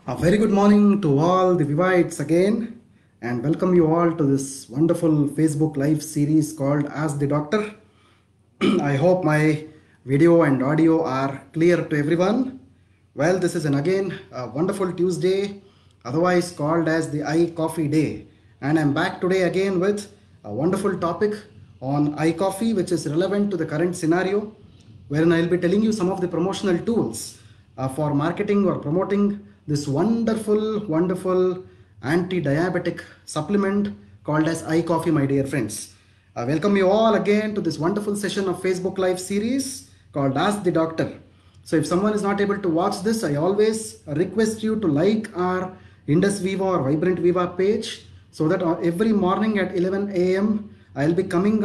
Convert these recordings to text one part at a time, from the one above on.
A very good morning to all the Vivites again, and welcome you all to this wonderful Facebook live series called Ask the Doctor. I hope my video and audio are clear to everyone. Well, this is again a wonderful Tuesday, otherwise called as the iCoffee Day, and I'm back today again with a wonderful topic on iCoffee, which is relevant to the current scenario, wherein I'll be telling you some of the promotional tools for marketing or promoting this wonderful anti-diabetic supplement called as iCoffee, my dear friends. I welcome you all again to this wonderful session of Facebook Live series called Ask the Doctor. So if someone is not able to watch this, I always request you to like our Indus Viva or Vibrant Viva page, so that every morning at 11 a.m. I'll be coming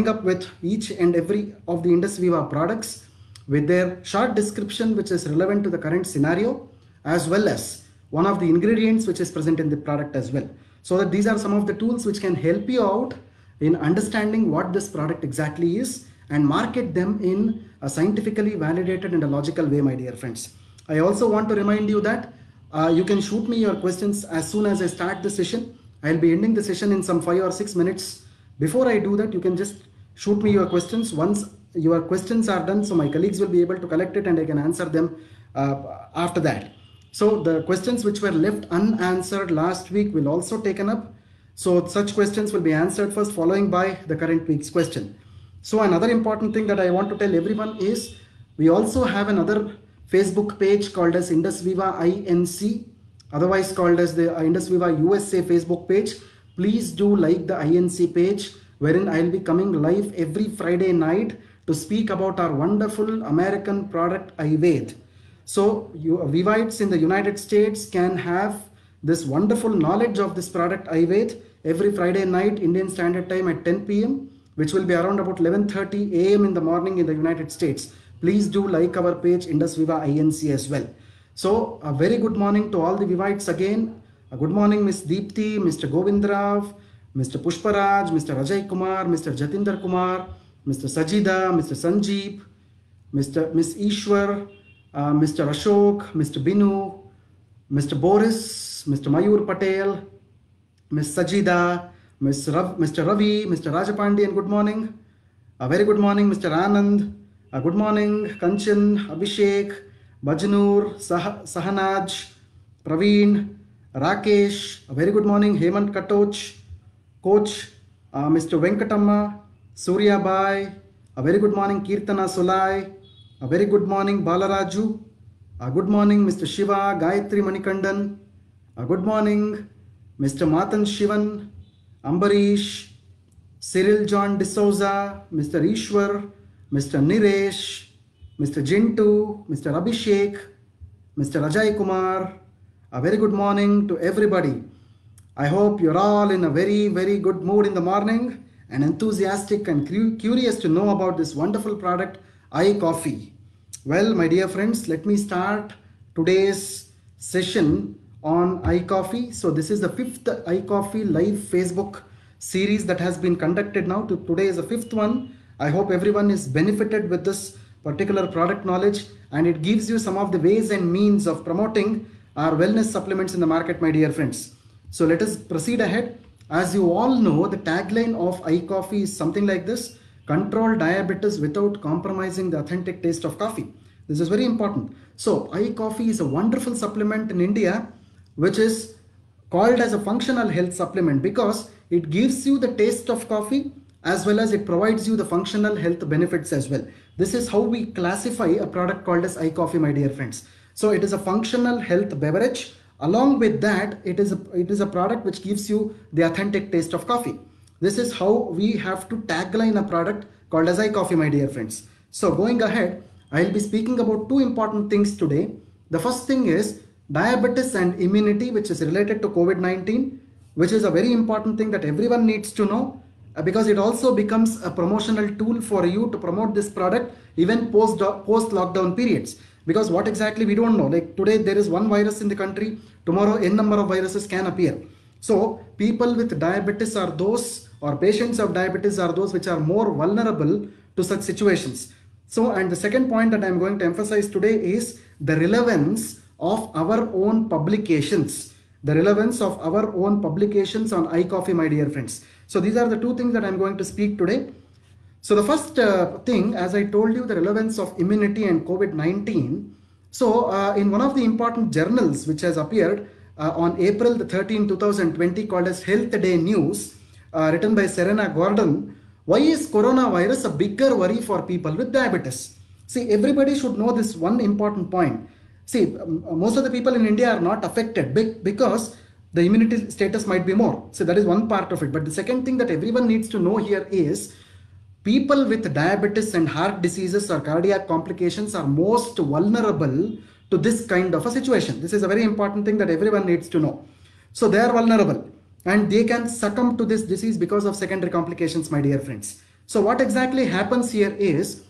up with each and every of the Indus Viva products with their short description which is relevant to the current scenario, as well as one of the ingredients which is present in the product as well. So that these are some of the tools which can help you out in understanding what this product exactly is and market them in a scientifically validated and a logical way, my dear friends. I also want to remind you that you can shoot me your questions as soon as I start the session. I'll be ending the session in some 5 or 6 minutes. Before I do that, you can just shoot me your questions. Once your questions are done, so my colleagues will be able to collect it and I can answer them after that. So the questions which were left unanswered last week will also taken up. So such questions will be answered first, following by the current week's question. So another important thing that I want to tell everyone is we also have another Facebook page called as Indus Viva INC, otherwise called as the Indus Viva USA Facebook page. Please do like the INC page, wherein I'll be coming live every Friday night to speak about our wonderful American product Ayurveda. So you Vivites in the United States can have this wonderful knowledge of this product Ayurveda every Friday night Indian Standard Time at 10 p.m. which will be around about 11:30 a.m. in the morning in the United States. Please do like our page Indus Viva INC as well. So a very good morning to all the Vivites again. A good morning Ms. Deepthi, Mr. Govindrav, Mr. Pushparaj, Mr. Ajay Kumar, Mr. Jatinder Kumar, Mr. Sajida, Mr. Sanjeev, Ms. Ishwar, Mr. Ashok, Mr. Binu, Mr. Boris, Mr. Mayur Patel, Ms. Sajida, Mr. Ravi, Mr. Rajapandian, good morning. A very good morning, Mr. Anand. A good morning, Kanchan, Abhishek, Bajnur, Sahanaj, Praveen, Rakesh. A very good morning, Hemant Katoch, Coach, Mr. Venkatamma, Surya Bai. A very good morning, Kirtana Solai. A very good morning, Balaraju. A good morning, Mr. Shiva, Gayatri Manikandan. A good morning, Mr. Matan Shivan, Ambarish, Cyril John D'Souza, Mr. Ishwar, Mr. Niresh, Mr. Jintu, Mr. Abhishek, Mr. Ajay Kumar. A very good morning to everybody. I hope you're all in a very good mood in the morning and enthusiastic and curious to know about this wonderful product, iCoffee. Well, my dear friends, let me start today's session on iCoffee. So this is the 5th iCoffee live Facebook series that has been conducted now. Today is the 5th one. I hope everyone is benefited with this particular product knowledge, and it gives you some of the ways and means of promoting our wellness supplements in the market, my dear friends. So let us proceed ahead. As you all know, the tagline of iCoffee is something like this: control diabetes without compromising the authentic taste of coffee. This is very important. So iCoffee is a wonderful supplement in India, which is called as a functional health supplement because it gives you the taste of coffee as well as it provides you the functional health benefits as well. This is how we classify a product called as iCoffee, my dear friends. So it is a functional health beverage. Along with that, it is a product which gives you the authentic taste of coffee. This is how we have to tagline a product called as iCoffee, my dear friends. So going ahead, I'll be speaking about two important things today. The first thing is diabetes and immunity, which is related to COVID-19, which is a very important thing that everyone needs to know because it also becomes a promotional tool for you to promote this product even post lockdown periods. Because what exactly we don't know, like today there is one virus in the country, tomorrow n number of viruses can appear. So people with diabetes are those, or patients of diabetes are those which are more vulnerable to such situations. So, and the second point that I'm going to emphasize today is the relevance of our own publications. The relevance of our own publications on iCoffee, my dear friends. So these are the two things that I'm going to speak today. So the first thing, as I told you, the relevance of immunity and COVID-19. So in one of the important journals which has appeared on April the 13, 2020, called as Health Day News, written by Serena Gordon, why is coronavirus a bigger worry for people with diabetes? See, everybody should know this one important point. See, most of the people in India are not affected because the immunity status might be more. So that is one part of it. But the second thing that everyone needs to know here is people with diabetes and heart diseases or cardiac complications are most vulnerable to this kind of a situation. This is a very important thing that everyone needs to know. So they are vulnerable and they can succumb to this disease because of secondary complications, my dear friends. So what exactly happens here is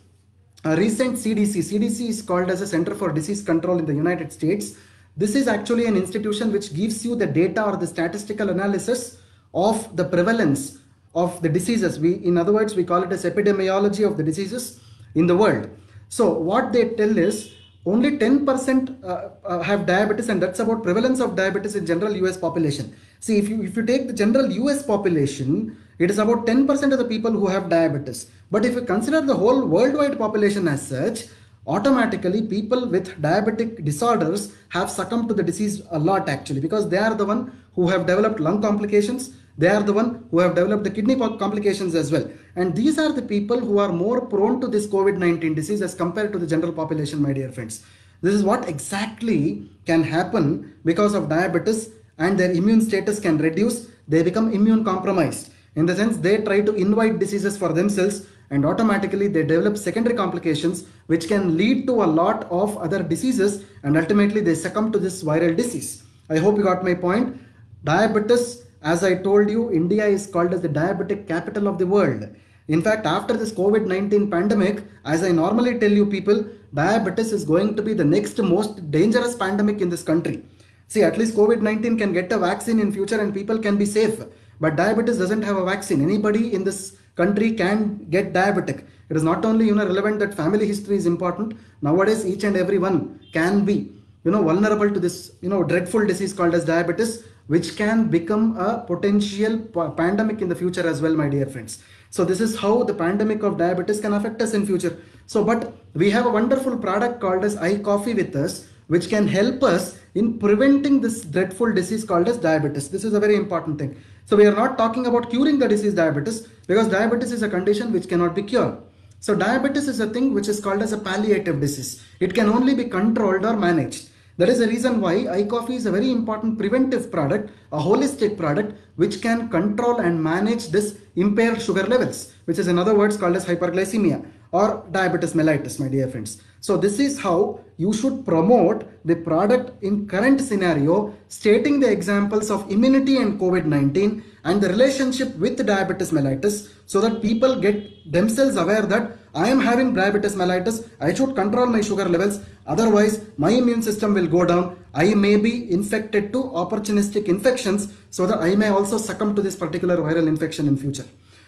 a recent CDC is called as a Center for Disease Control in the United States. This is actually an institution which gives you the data or the statistical analysis of the prevalence of the diseases. In other words, we call it as epidemiology of the diseases in the world. So what they tell is only 10% have diabetes, and that's about prevalence of diabetes in general US population. See, if you take the general US population, it is about 10% of the people who have diabetes. But if you consider the whole worldwide population as such, automatically people with diabetic disorders have succumbed to the disease a lot actually, because they are the one who have developed lung complications. They are the one who have developed the kidney complications as well. And these are the people who are more prone to this COVID-19 disease as compared to the general population, my dear friends. This is what exactly can happen because of diabetes, and their immune status can reduce. They become immune compromised. In the sense, they try to invite diseases for themselves, and automatically they develop secondary complications which can lead to a lot of other diseases, and ultimately they succumb to this viral disease. I hope you got my point. Diabetes, as I told you, India is called as the diabetic capital of the world. In fact, after this COVID-19 pandemic, as I normally tell you people, diabetes is going to be the next most dangerous pandemic in this country. See, at least COVID-19 can get a vaccine in future and people can be safe. But diabetes doesn't have a vaccine. Anybody in this country can get diabetic. It is not only relevant that family history is important. Nowadays, each and every one can be vulnerable to this dreadful disease called as diabetes, which can become a potential pandemic in the future as well, my dear friends. So this is how the pandemic of diabetes can affect us in future. So, but we have a wonderful product called as iCoffee with us, which can help us in preventing this dreadful disease called as diabetes. This is a very important thing. So we are not talking about curing the disease diabetes, because diabetes is a condition which cannot be cured. So diabetes is a thing which is called as a palliative disease. It can only be controlled or managed. That is the reason why iCoffee is a very important preventive product, a holistic product which can control and manage this impaired sugar levels, which is in other words called as hyperglycemia or diabetes mellitus, my dear friends. So this is how you should promote the product in current scenario, stating the examples of immunity and COVID-19 and the relationship with diabetes mellitus, so that people get themselves aware that I am having diabetes mellitus, I should control my sugar levels, otherwise my immune system will go down, I may be infected to opportunistic infections, so that I may also succumb to this particular viral infection in future.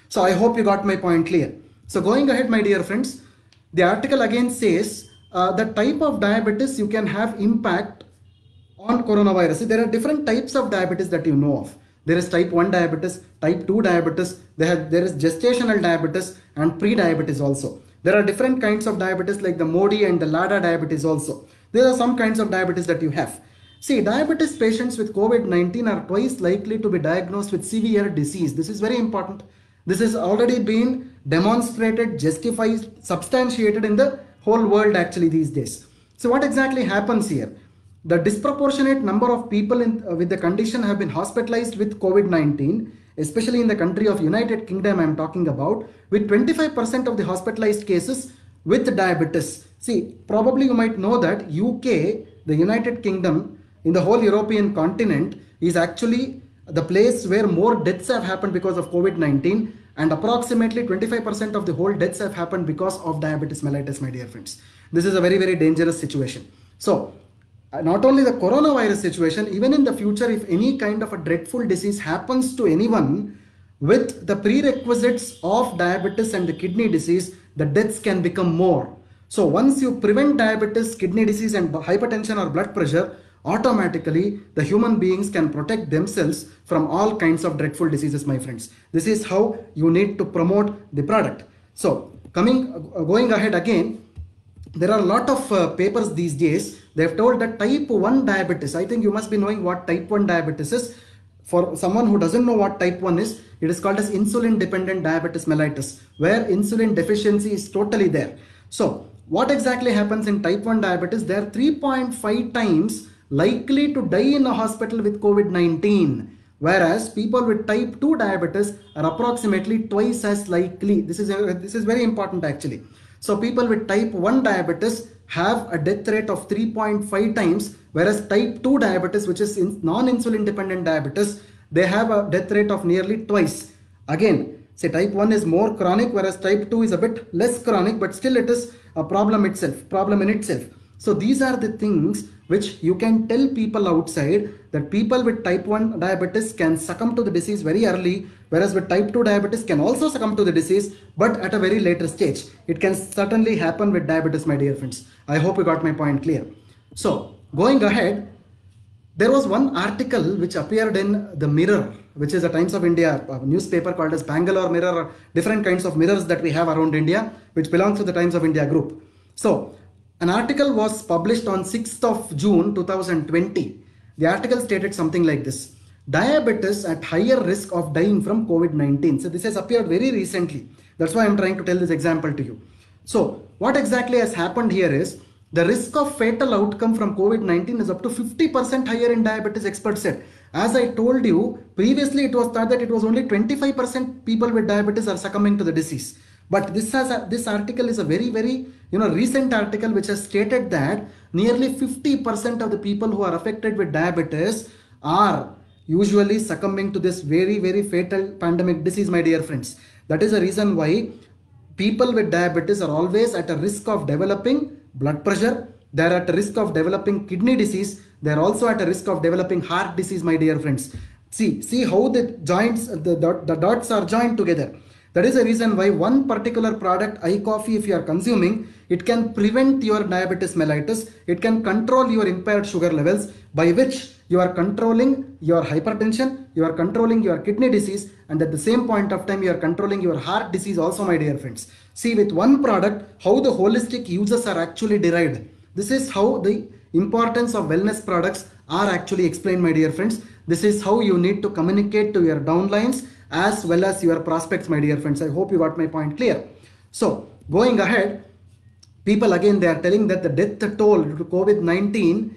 So I hope you got my point clear. So going ahead, my dear friends, the article again says the type of diabetes you can have impact on coronavirus. See, there are different types of diabetes that you know of. There is type 1 diabetes, type 2 diabetes, there is gestational diabetes and pre-diabetes also. There are different kinds of diabetes like the MODY and the LADA diabetes also. There are some kinds of diabetes that you have. See, diabetes patients with COVID-19 are twice likely to be diagnosed with severe disease. This is very important. This has already been demonstrated, justified, substantiated in the whole world actually these days. So what exactly happens here? The disproportionate number of people with the condition have been hospitalized with COVID-19, especially in the country of United Kingdom I am talking about, with 25% of the hospitalized cases with diabetes. See, probably you might know that UK, the United Kingdom, in the whole European continent is actually the place where more deaths have happened because of COVID-19, and approximately 25% of the whole deaths have happened because of diabetes mellitus, my dear friends. This is a very, very dangerous situation. So, not only the coronavirus situation, even in the future, if any kind of a dreadful disease happens to anyone with the prerequisites of diabetes and the kidney disease, the deaths can become more. So once you prevent diabetes, kidney disease and hypertension or blood pressure, automatically the human beings can protect themselves from all kinds of dreadful diseases, my friends. This is how you need to promote the product. So going ahead again, there are a lot of papers these days. They have told that type 1 diabetes, I think you must be knowing what type 1 diabetes is. For someone who doesn't know what type 1 is, it is called as insulin dependent diabetes mellitus, where insulin deficiency is totally there. So what exactly happens in type 1 diabetes? They are 3.5 times likely to die in a hospital with COVID-19, whereas people with type 2 diabetes are approximately twice as likely. This is very important actually. So people with type 1 diabetes have a death rate of 3.5 times, whereas type 2 diabetes, which is non-insulin dependent diabetes, they have a death rate of nearly twice. Again, say type 1 is more chronic, whereas type 2 is a bit less chronic, but still it is a problem in itself. So these are the things which you can tell people outside, that people with type 1 diabetes can succumb to the disease very early, whereas with type 2 diabetes can also succumb to the disease, but at a very later stage. It can certainly happen with diabetes, my dear friends. I hope you got my point clear. So going ahead, there was one article which appeared in the Mirror, which is a Times of India newspaper called as Bangalore Mirror, different kinds of mirrors that we have around India, which belongs to the Times of India group. So an article was published on 6th of June 2020. The article stated something like this: diabetes at higher risk of dying from COVID-19. So this has appeared very recently. That's why I'm trying to tell this example to you. So what exactly has happened here is, the risk of fatal outcome from COVID-19 is up to 50% higher in diabetes, experts said. As I told you, previously it was thought that it was only 25% people with diabetes are succumbing to the disease. But this article is a very, very recent article which has stated that nearly 50% of the people who are affected with diabetes are usually succumbing to this very, very fatal pandemic disease, my dear friends. That is the reason why people with diabetes are always at a risk of developing blood pressure. They are at a risk of developing kidney disease. They are also at a risk of developing heart disease, my dear friends. See how the joints, the dots are joined together. That is the reason why one particular product, iCoffee, if you are consuming, it can prevent your diabetes mellitus. It can control your impaired sugar levels, by which you are controlling your hypertension, you are controlling your kidney disease, and at the same point of time you are controlling your heart disease also, my dear friends. See, with one product, how the holistic uses are actually derived. This is how the importance of wellness products are actually explained, my dear friends. This is how you need to communicate to your downlines as well as your prospects, my dear friends. I hope you got my point clear. So going ahead, people again, they are telling that the death toll due to COVID-19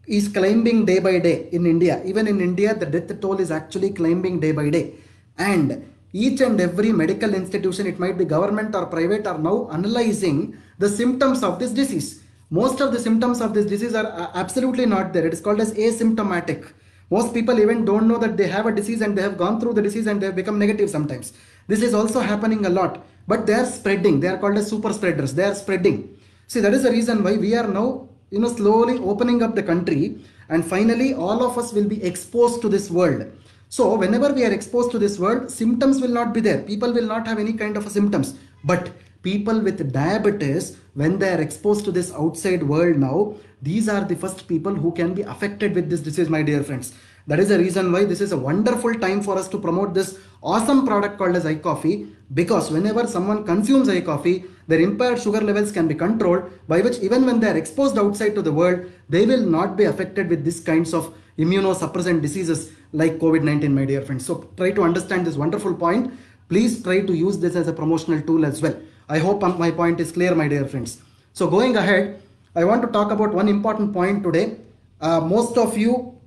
is climbing day by day in India. Even in India, the death toll is actually climbing day by day. And each and every medical institution, it might be government or private, are now analyzing the symptoms of this disease. Most of the symptoms of this disease are absolutely not there. It is called as asymptomatic. Most people even don't know that they have a disease, and they have gone through the disease and they have become negative sometimes. This is also happening a lot, but they are spreading. They are called as super spreaders. They are spreading. See, that is the reason why we are now slowly opening up the country, and finally all of us will be exposed to this world. So whenever we are exposed to this world, symptoms will not be there. People will not have any kind of symptoms. But people with diabetes, when they are exposed to this outside world now, these are the first people who can be affected with this disease, my dear friends. That is the reason why this is a wonderful time for us to promote this awesome product called as iCoffee, because whenever someone consumes iCoffee, their impaired sugar levels can be controlled, by which even when they are exposed outside to the world, they will not be affected with these kinds of immunosuppressant diseases like COVID-19, my dear friends. So try to understand this wonderful point. Please try to use this as a promotional tool as well. I hope my point is clear, my dear friends. So going ahead, I want to talk about one important point today. Most of you,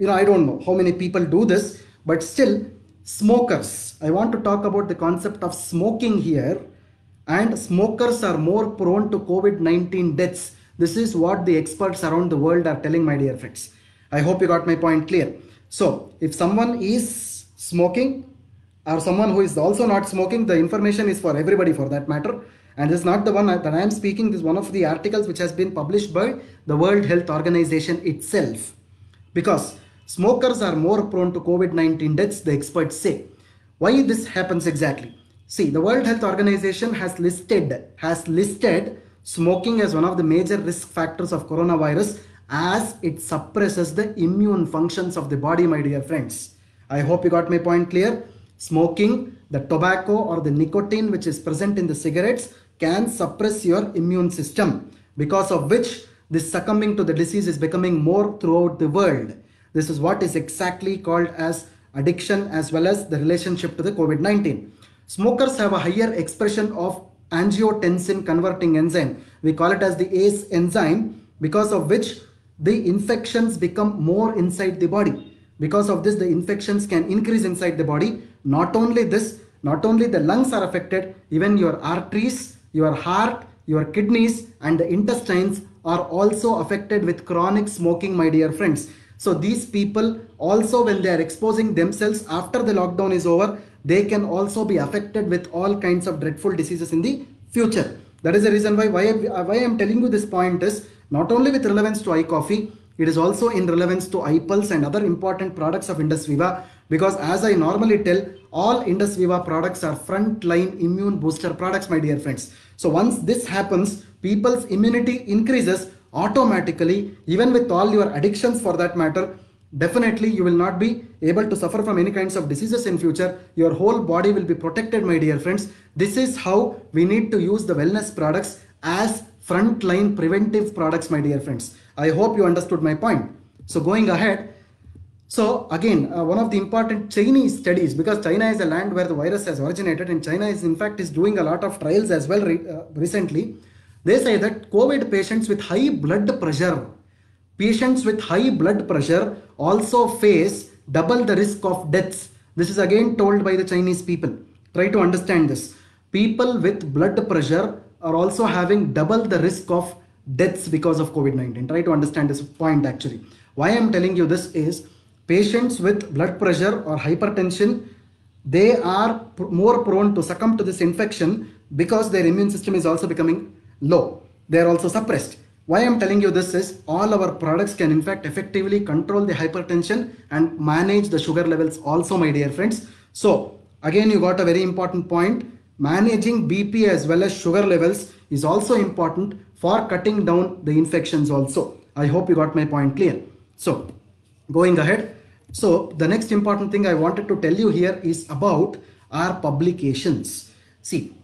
I don't know how many people do this, but still, smokers. I want to talk about the concept of smoking here. And smokers are more prone to COVID-19 deaths. This is what the experts around the world are telling, my dear friends. I hope you got my point clear. So if someone is smoking or someone who is also not smoking, the information is for everybody for that matter. And this is not the one that I am speaking. This is one of the articles which has been published by the World Health Organization itself. Because smokers are more prone to COVID-19 deaths, the experts say. Why this happens exactly? See, the World Health Organization has listed smoking as one of the major risk factors of coronavirus, as it suppresses the immune functions of the body, my dear friends. I hope you got my point clear. Smoking, the tobacco or the nicotine which is present in the cigarettes can suppress your immune system, because of which this succumbing to the disease is becoming more throughout the world. This is what is exactly called as addiction, as well as the relationship to the COVID-19. Smokers have a higher expression of angiotensin converting enzyme. We call it as the ACE enzyme, because of which the infections become more inside the body. Because of this, the infections can increase inside the body. Not only this, not only the lungs are affected, even your arteries, your heart, your kidneys and the intestines are also affected with chronic smoking, my dear friends. So these people also, when they are exposing themselves after the lockdown is over, they can also be affected with all kinds of dreadful diseases in the future. That is the reason why I am telling you this point is not only with relevance to iCoffee, it is also in relevance to iPulse and other important products of Indus Viva, because as I normally tell, all Indus Viva products are frontline immune booster products, my dear friends. So once this happens, people's immunity increases automatically, even with all your addictions for that matter. Definitely you will not be able to suffer from any kinds of diseases in future. Your whole body will be protected, my dear friends. This is how we need to use the wellness products as frontline preventive products, my dear friends. I hope you understood my point. So going ahead, so again, one of the important Chinese studies, because China is a land where the virus has originated, and China is in fact is doing a lot of trials as well recently. They say that COVID patients with high blood pressure also face double the risk of deaths. This is again told by the Chinese people. Try to understand this. People with blood pressure are also having double the risk of deaths because of COVID-19. Try to understand this point actually. Why I am telling you this is, patients with blood pressure or hypertension, they are more prone to succumb to this infection because their immune system is also becoming low. They are also suppressed. Why I am telling you this is, all our products can in fact effectively control the hypertension and manage the sugar levels also, my dear friends. So again, you got a very important point. Managing BP as well as sugar levels is also important for cutting down the infections also. I hope you got my point clear. So going ahead, so the next important thing I wanted to tell you here is about our publications. See,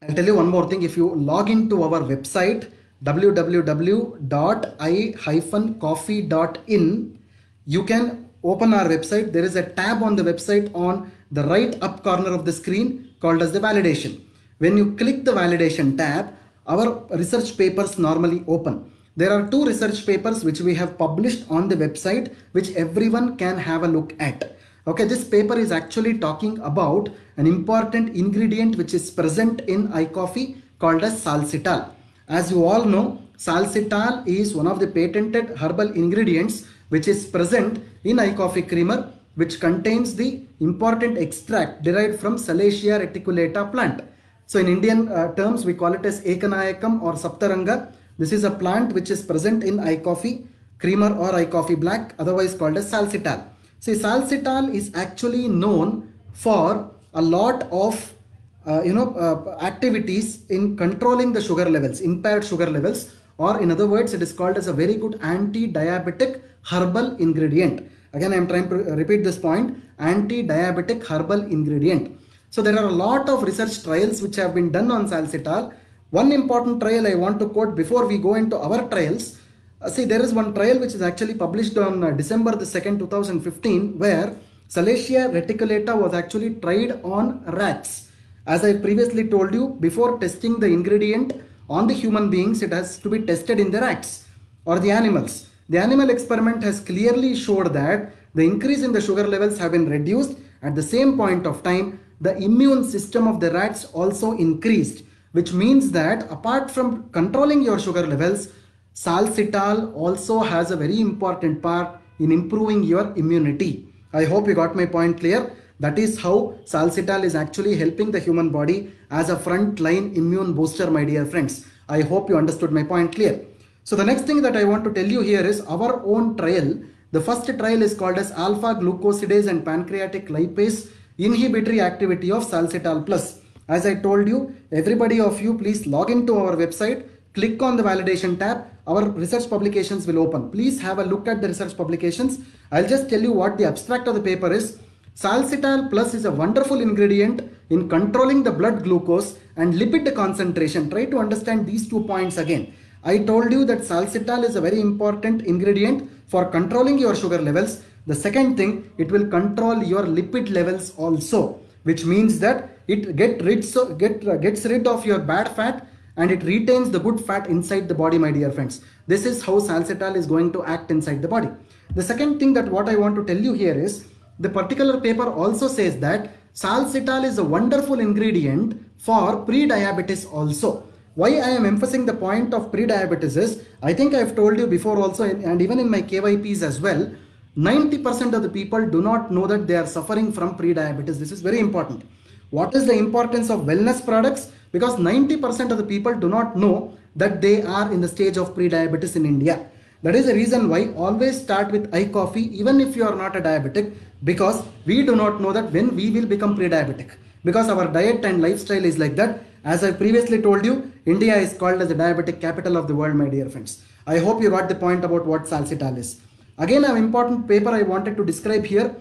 I'll tell you one more thing. If you log into our website www.i-coffee.in, you can open our website. There is a tab on the website on the right up corner of the screen called as the validation. When you click the validation tab, our research papers normally open. There are 2 research papers which we have published on the website, which everyone can have a look at. Okay, this paper is actually talking about an important ingredient which is present in iCoffee called as salsitol. As you all know, salsitol is one of the patented herbal ingredients which is present in iCoffee creamer, which contains the important extract derived from Salacia reticulata plant. So in Indian terms, we call it as Ekanayakam or Saptaranga. This is a plant which is present in iCoffee creamer or iCoffee black, otherwise called as salsitol. See, salsitol is actually known for a lot of activities in controlling the sugar levels, impaired sugar levels, or in other words, it is called as a very good anti-diabetic herbal ingredient. Again, I am trying to repeat this point, anti-diabetic herbal ingredient. So there are a lot of research trials which have been done on salsitol. One important trial I want to quote before we go into our trials. See, there is one trial which is actually published on December the 2nd, 2015, where Salacia reticulata was actually tried on rats. As I previously told you, before testing the ingredient on the human beings, it has to be tested in the rats or the animals. The animal experiment has clearly showed that the increase in the sugar levels have been reduced. At the same point of time, the immune system of the rats also increased, which means that apart from controlling your sugar levels, salsitol also has a very important part in improving your immunity. I hope you got my point clear. That is how salsitol is actually helping the human body as a frontline immune booster, my dear friends. I hope you understood my point clear. So the next thing that I want to tell you here is our own trial. The first trial is called as alpha glucosidase and pancreatic lipase inhibitory activity of salsitol plus. As I told you, everybody of you, please log into our website, click on the validation tab, our research publications will open. Please have a look at the research publications. I'll just tell you what the abstract of the paper is. Salcital plus is a wonderful ingredient in controlling the blood glucose and lipid concentration. Try to understand these 2 points again. I told you that salcital is a very important ingredient for controlling your sugar levels. The second thing, it will control your lipid levels also, which means that it gets rid of your bad fat and it retains the good fat inside the body, my dear friends. This is how salcital is going to act inside the body. The second thing that what I want to tell you here is, the particular paper also says that salcital is a wonderful ingredient for pre-diabetes also. Why I am emphasizing the point of pre-diabetes is, I think I have told you before also, and even in my KYPs as well, 90% of the people do not know that they are suffering from pre-diabetes. This is very important. What is the importance of wellness products? Because 90% of the people do not know that they are in the stage of pre-diabetes in India. That is the reason why always start with iCoffee even if you are not a diabetic, because we do not know that when we will become pre-diabetic, because our diet and lifestyle is like that. As I previously told you, India is called as the diabetic capital of the world, my dear friends. I hope you got the point about what salcital is. Again, an important paper I wanted to describe here.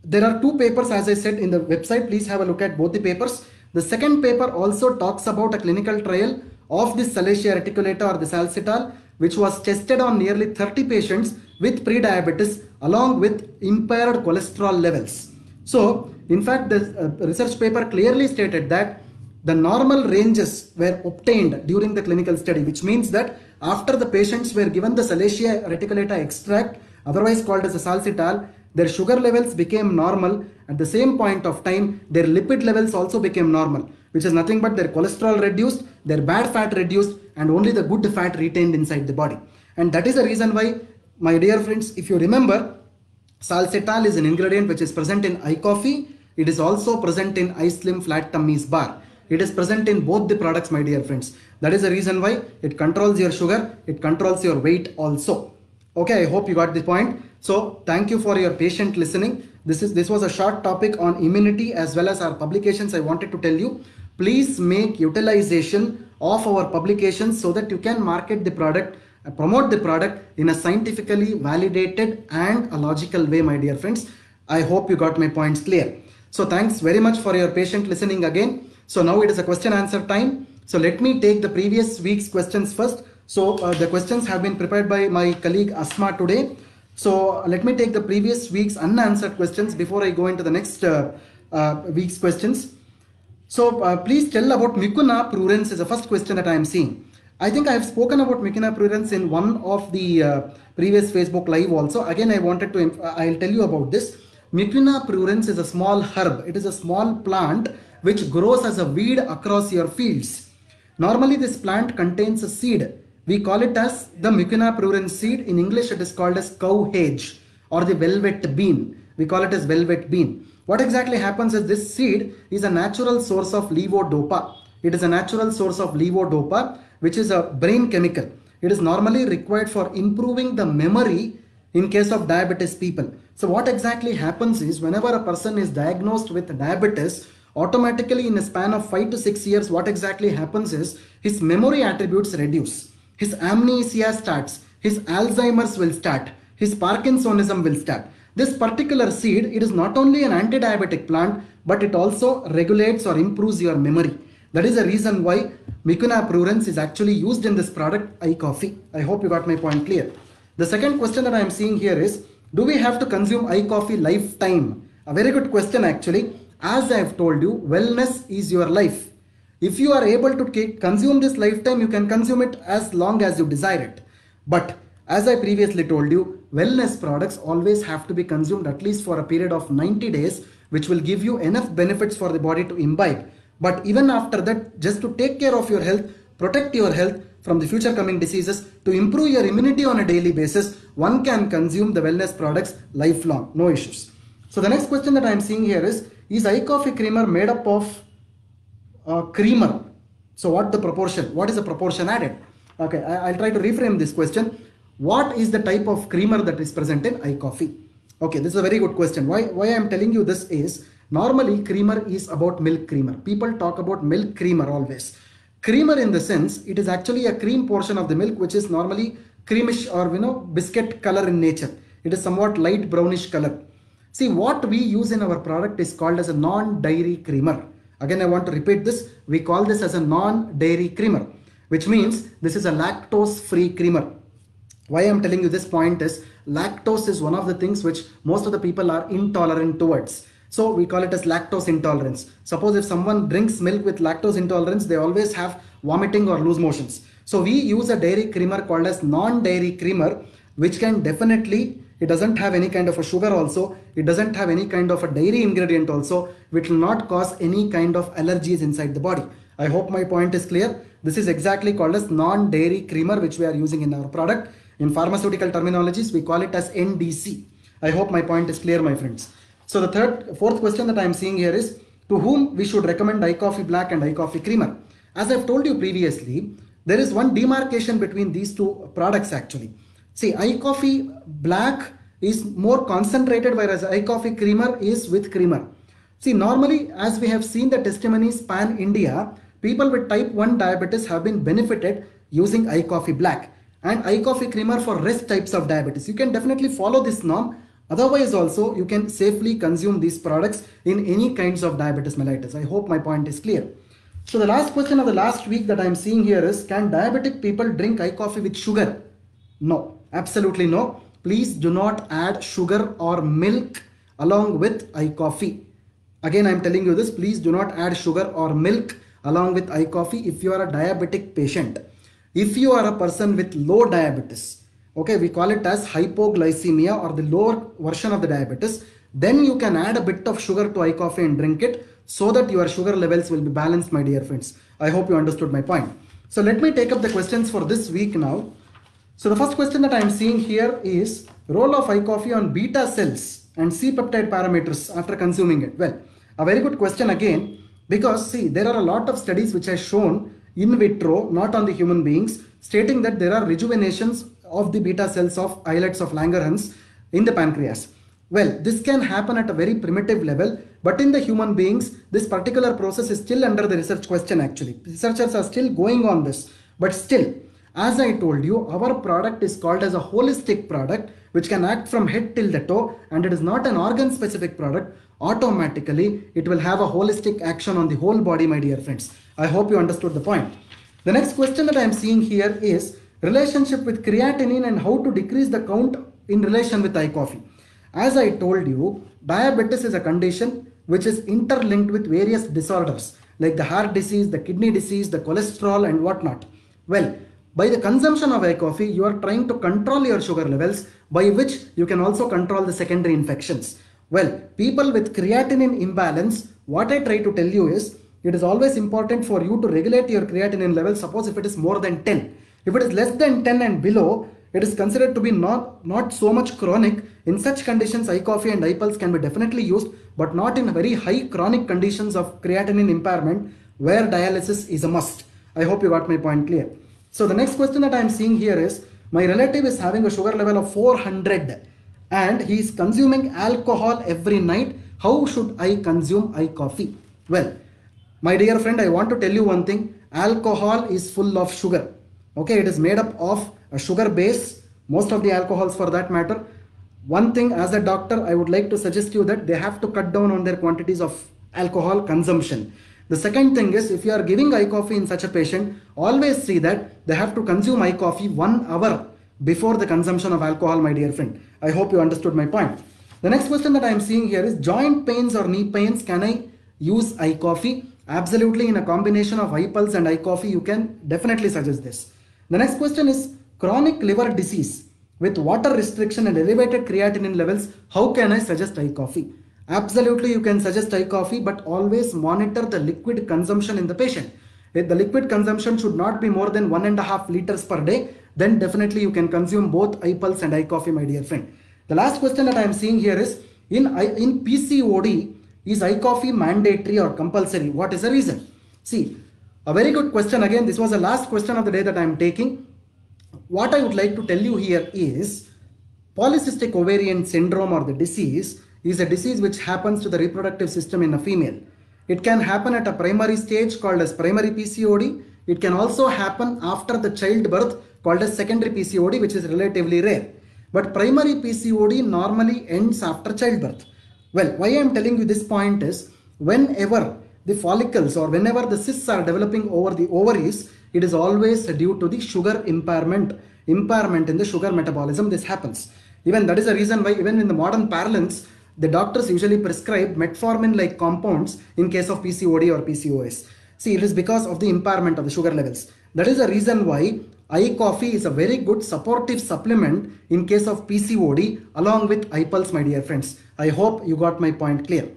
There are 2 papers, as I said, in the website. Please have a look at both the papers. The second paper also talks about a clinical trial of this Salacia reticulata or the salcital, which was tested on nearly 30 patients with pre-diabetes along with impaired cholesterol levels. So, in fact, the research paper clearly stated that the normal ranges were obtained during the clinical study, which means that after the patients were given the Salacia reticulata extract, otherwise called as a salcital, their sugar levels became normal. At the same point of time, their lipid levels also became normal, which is nothing but their cholesterol reduced, their bad fat reduced, and only the good fat retained inside the body. And that is the reason why, my dear friends, if you remember, salcital is an ingredient which is present in iCoffee. It is also present in iSlim Flat Tummies Bar. It is present in both the products, my dear friends. That is the reason why it controls your sugar, it controls your weight also. Okay, I hope you got the point. So thank you for your patient listening. This was a short topic on immunity as well as our publications. I wanted to tell you, please make utilization of our publications so that you can market the product, promote the product in a scientifically validated and a logical way, my dear friends. I hope you got my points clear. So thanks very much for your patient listening again. So now it is a question answer time. So let me take the previous week's questions first. So the questions have been prepared by my colleague Asma today. So let me take the previous week's unanswered questions before I go into the next week's questions. So please tell about Mucuna pruriens is the first question that I am seeing. I think I have spoken about Mucuna pruriens in one of the previous Facebook live also. Again, I wanted to, I'll tell you about this. Mucuna pruriens is a small herb. It is a small plant which grows as a weed across your fields. Normally this plant contains a seed. We call it as the Mucuna pruriens seed. In English it is called as cowhage or the velvet bean. We call it as velvet bean. What exactly happens is this seed is a natural source of levodopa. It is a natural source of levodopa, which is a brain chemical. It is normally required for improving the memory in case of diabetes people. So what exactly happens is, whenever a person is diagnosed with diabetes, automatically in a span of 5 to 6 years, what exactly happens is his memory attributes reduce. His amnesia starts, his Alzheimer's will start, his Parkinsonism will start. This particular seed, it is not only an anti-diabetic plant, but it also regulates or improves your memory. That is the reason why Mucuna pruriens is actually used in this product, iCoffee. I hope you got my point clear. The second question that I am seeing here is, do we have to consume iCoffee lifetime? A very good question actually. As I have told you, wellness is your life. If you are able to consume this lifetime, you can consume it as long as you desire it. But as I previously told you, wellness products always have to be consumed at least for a period of 90 days, which will give you enough benefits for the body to imbibe. But even after that, just to take care of your health, protect your health from the future coming diseases, to improve your immunity on a daily basis, one can consume the wellness products lifelong, no issues. So the next question that I am seeing here is iCoffee creamer made up of creamer? So what the proportion? What is the proportion added? Okay, I'll try to reframe this question. What is the type of creamer that is present in iCoffee? Okay, this is a very good question. Why I am telling you this is, Normally, creamer is about milk creamer. People talk about milk creamer always. Creamer in the sense, it is actually a cream portion of the milk which is normally creamish or biscuit color in nature. It is somewhat light brownish color. See, what we use in our product is called as a non-dairy creamer. Again, I want to repeat this. We call this as a non-dairy creamer, which means this is a lactose-free creamer. Why I'm telling you this point is lactose is one of the things which most of the people are intolerant towards. So we call it as lactose intolerance. Suppose if someone drinks milk with lactose intolerance, they always have vomiting or loose motions. So we use a dairy creamer called as non-dairy creamer, which can definitely, it doesn't have any kind of a sugar also, it doesn't have any kind of a dairy ingredient also, which will not cause any kind of allergies inside the body. I hope my point is clear. This is exactly called as non-dairy creamer, which we are using in our product. In pharmaceutical terminologies, we call it as NDC. I hope my point is clear, my friends. So the fourth question that I am seeing here is, to whom we should recommend iCoffee Black and iCoffee Creamer? As I've told you previously, there is one demarcation between these two products actually. See, iCoffee Black is more concentrated, whereas iCoffee Creamer is with creamer. See, normally, as we have seen the testimonies pan India, people with type 1 diabetes have been benefited using iCoffee Black and iCoffee Creamer for rest types of diabetes. You can definitely follow this norm. Otherwise also, you can safely consume these products in any kinds of diabetes mellitus. I hope my point is clear. So the last question of the last week that I am seeing here is, can diabetic people drink iCoffee with sugar? No, absolutely no. Please do not add sugar or milk along with iCoffee. Again, I am telling you this, please do not add sugar or milk along with iCoffee if you are a diabetic patient. If you are a person with low diabetes, okay, we call it as hypoglycemia or the lower version of the diabetes, then you can add a bit of sugar to iCoffee and drink it so that your sugar levels will be balanced, my dear friends. I hope you understood my point. So let me take up the questions for this week now. So the first question that I am seeing here is role of iCoffee on beta cells and C-peptide parameters after consuming it. Well, a very good question again, because see, there are a lot of studies which have shown in vitro, not on the human beings, stating that there are rejuvenations of the beta cells of islets of Langerhans in the pancreas. Well, this can happen at a very primitive level, but in the human beings, this particular process is still under the research question actually. Researchers are still going on this, but still, as I told you, our product is called as a holistic product, which can act from head till the toe, and it is not an organ specific product. Automatically, it will have a holistic action on the whole body, my dear friends. I hope you understood the point. The next question that I am seeing here is relationship with creatinine and how to decrease the count in relation with iCoffee. As I told you, diabetes is a condition which is interlinked with various disorders like the heart disease, the kidney disease, the cholesterol and whatnot. Well, by the consumption of iCoffee, you are trying to control your sugar levels, by which you can also control the secondary infections. Well, people with creatinine imbalance, what I try to tell you is, it is always important for you to regulate your creatinine level. Suppose if it is more than 10. If it is less than 10 and below, it is considered to be not so much chronic. In such conditions, iCoffee and iPulse can be definitely used, but not in very high chronic conditions of creatinine impairment where dialysis is a must. I hope you got my point clear. So the next question that I am seeing here is, my relative is having a sugar level of 400 and he is consuming alcohol every night. How should I consume iCoffee? Well, my dear friend, I want to tell you one thing. Alcohol is full of sugar. Okay, it is made up of a sugar base, most of the alcohols for that matter. One thing, as a doctor, I would like to suggest you that they have to cut down on their quantities of alcohol consumption. The second thing is, if you are giving iCoffee in such a patient, always see that they have to consume iCoffee 1 hour before the consumption of alcohol, my dear friend. I hope you understood my point. The next question that I am seeing here is, joint pains or knee pains, can I use iCoffee? Absolutely, in a combination of iPulse and iCoffee, you can definitely suggest this. The next question is, chronic liver disease with water restriction and elevated creatinine levels, how can I suggest iCoffee? Absolutely, you can suggest iCoffee, but always monitor the liquid consumption in the patient. If the liquid consumption should not be more than 1.5 liters per day, then definitely you can consume both iPulse and iCoffee, my dear friend. The last question that I am seeing here is, in PCOD, is iCoffee mandatory or compulsory? What is the reason? See, a very good question. Again, this was the last question of the day that I am taking. What I would like to tell you here is, polycystic ovarian syndrome or the disease is a disease which happens to the reproductive system in a female. It can happen at a primary stage called as primary PCOD. It can also happen after the childbirth called as secondary PCOD, which is relatively rare. But primary PCOD normally ends after childbirth. Well, why I am telling you this point is, whenever the follicles or whenever the cysts are developing over the ovaries, it is always due to the sugar impairment in the sugar metabolism. This happens. Even that is the reason why even in the modern parlance, the doctors usually prescribe metformin like compounds in case of PCOD or PCOS. See, it is because of the impairment of the sugar levels. That is the reason why iCoffee is a very good supportive supplement in case of PCOD along with iPulse, my dear friends. I hope you got my point clear.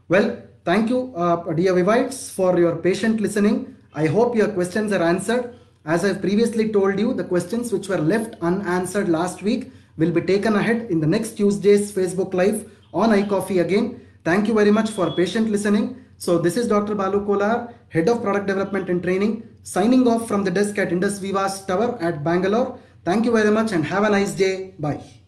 Well, thank you, dear Vivites, for your patient listening. I hope your questions are answered. As I previously told you, the questions which were left unanswered last week will be taken ahead in the next Tuesday's Facebook Live on iCoffee again. Thank you very much for patient listening. So this is Dr. Balu Kolar, Head of Product Development and Training, signing off from the desk at Indus Vivas Tower at Bangalore. Thank you very much and have a nice day. Bye.